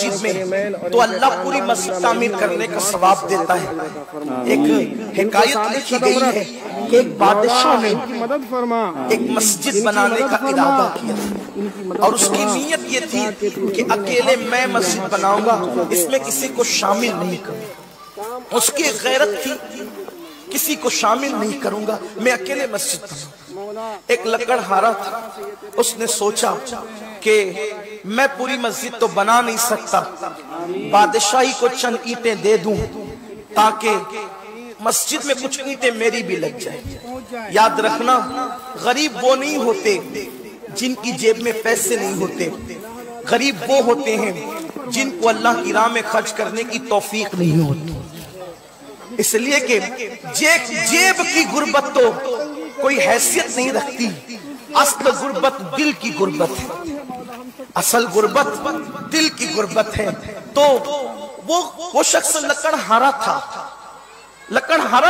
मस्जिद में तो अल्लाह पूरी मस्जिद तामीर करने का सवाब देता है। एक हिकायत लिखी गई है कि एक बादशाह ने एक मस्जिद बनाने का इरादा किया और उसकी नीयत ये थी कि अकेले मैं मस्जिद बनाऊंगा, इसमें किसी को शामिल नहीं करूंगा। उसकी गैरत थी, किसी को शामिल नहीं करूंगा, मैं अकेले मस्जिद बनाऊंगा। एक लकड़हारा था, उसने सोचा कि मैं पूरी मस्जिद तो बना नहीं सकता, बादशाही को चंद ईंटें दे दूं ताकि मस्जिद में कुछ ईंटें मेरी भी लग जाए। याद रखना, गरीब वो नहीं होते जिनकी जेब में पैसे नहीं होते, गरीब वो होते हैं जिनको अल्लाह की राह में खर्च करने की तौफीक नहीं होती। इसलिए कि जेब की गुर्बत तो कोई हैसियत नहीं रखती, असल गुर्बत दिल की गुर्बत है, असल गुर्बत दिल की गुर्बत है। तो वो शख्स लकड़हारा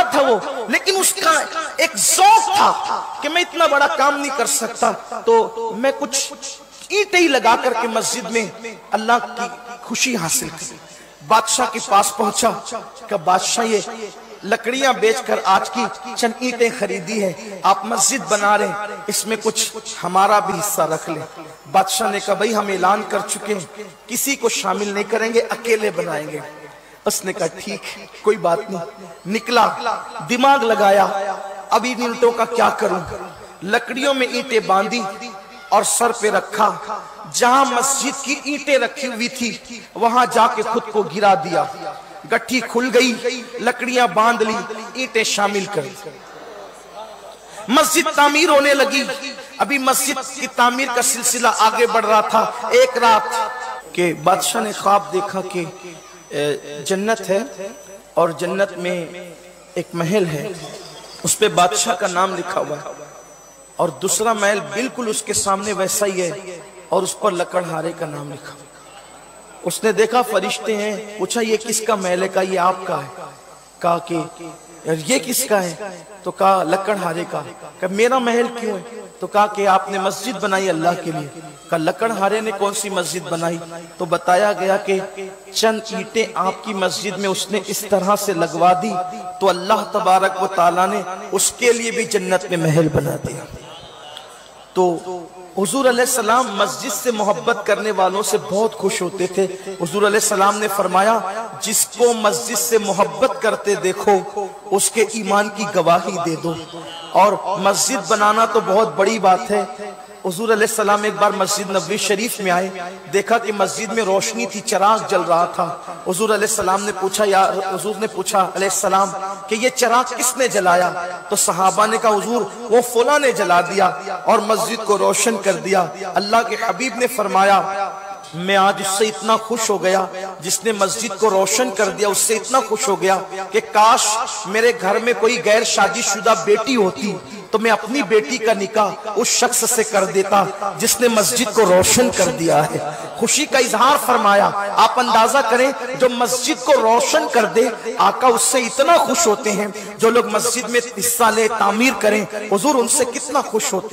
था वो, लेकिन उसका एक शौक था कि मैं इतना बड़ा काम नहीं कर सकता, तो मैं कुछ ईंटें ही लगा करके मस्जिद में अल्लाह की खुशी हासिल की। बादशाह के पास पहुंचा कि बादशाह ये लकड़ियां बेचकर आज की चंद ईंटें खरीदी है, आप मस्जिद बना रहे, इसमें कुछ हमारा भी हिस्सा रख ले। बादशाह ने कहा भाई हम ऐलान कर चुके हैं, किसी को शामिल नहीं करेंगे, अकेले बनाएंगे। उसने कहा ठीक, कोई बात नहीं। निकला, दिमाग लगाया, अब इन ईंटों का क्या करूं। लकड़ियों में ईंटें बांधी और सर पे रखा, जहां मस्जिद की ईंटें रखी हुई थी वहां जाके खुद को गिरा दिया। गट्ठी खुल गई, लकड़ियां बांध ली, ईंटें शामिल कर दी, मस्जिद तामीर होने लगी। अभी मस्जिद की तामीर का सिलसिला आगे बढ़ रहा था। एक रात के बादशाह ने ख्वाब देखा कि जन्नत है और जन्नत में एक महल है, उस पे बादशाह का नाम लिखा हुआ है, और दूसरा महल बिल्कुल उसके सामने वैसा ही है और उस पर लकड़हारे का नाम लिखा हुआ। उसने देखा फरिश्ते हैं, पूछा ये किसका महल है? कहा ये आपका है। कहा कि ये किसका है? तो कहा लकड़हारे का। कहा मेरा महल क्यों है? तो कहा कि आपने मस्जिद बनाई अल्लाह के लिए। कहा लकड़हारे ने कौन सी मस्जिद बनाई? तो बताया गया कि चंद ईंटें आपकी मस्जिद में उसने इस तरह से लगवा दी तो अल्लाह तबारक व तआला ने उसके लिए भी जन्नत में महल बना दिया। तो हुजूर अलैहिस्सलाम मस्जिद से मोहब्बत करने वालों से बहुत खुश होते थे। हुजूर अलैहिस्सलाम ने फरमाया जिसको मस्जिद से मोहब्बत करते देखो उसके ईमान की गवाही दे दो। और मस्जिद बनाना तो बहुत बड़ी बात है। हुजूर अलैहिस्सलाम एक बार मस्जिद नबवी शरीफ में आए, देखा कि मस्जिद में रोशनी थी, चिराग जल रहा था। हुजूर अलैहिस्सलाम ने पूछा, या हुजूर ने पूछा अलैहिस्सलाम कि ये चिराग किसने जलाया? तो सहाबा ने कहा हुजूर वो फुला ने जला दिया और मस्जिद को रोशन कर दिया। अल्लाह के हबीब ने फरमाया मैं आज उससे इतना खुश हो गया जिसने मस्जिद को रोशन कर दिया, उससे इतना खुश हो गया कि काश मेरे घर में कोई गैर शादीशुदा बेटी होती तो मैं अपनी बेटी का निकाह उस शख्स से कर देता जिसने मस्जिद को रोशन कर दिया है। खुशी का इजहार फरमाया। आप अंदाजा करें जो मस्जिद को रोशन कर दे आका उससे इतना खुश होते हैं, जो लोग मस्जिद में हिस्सा ले तामीर करें हुजूर उनसे कितना खुश होते हैं।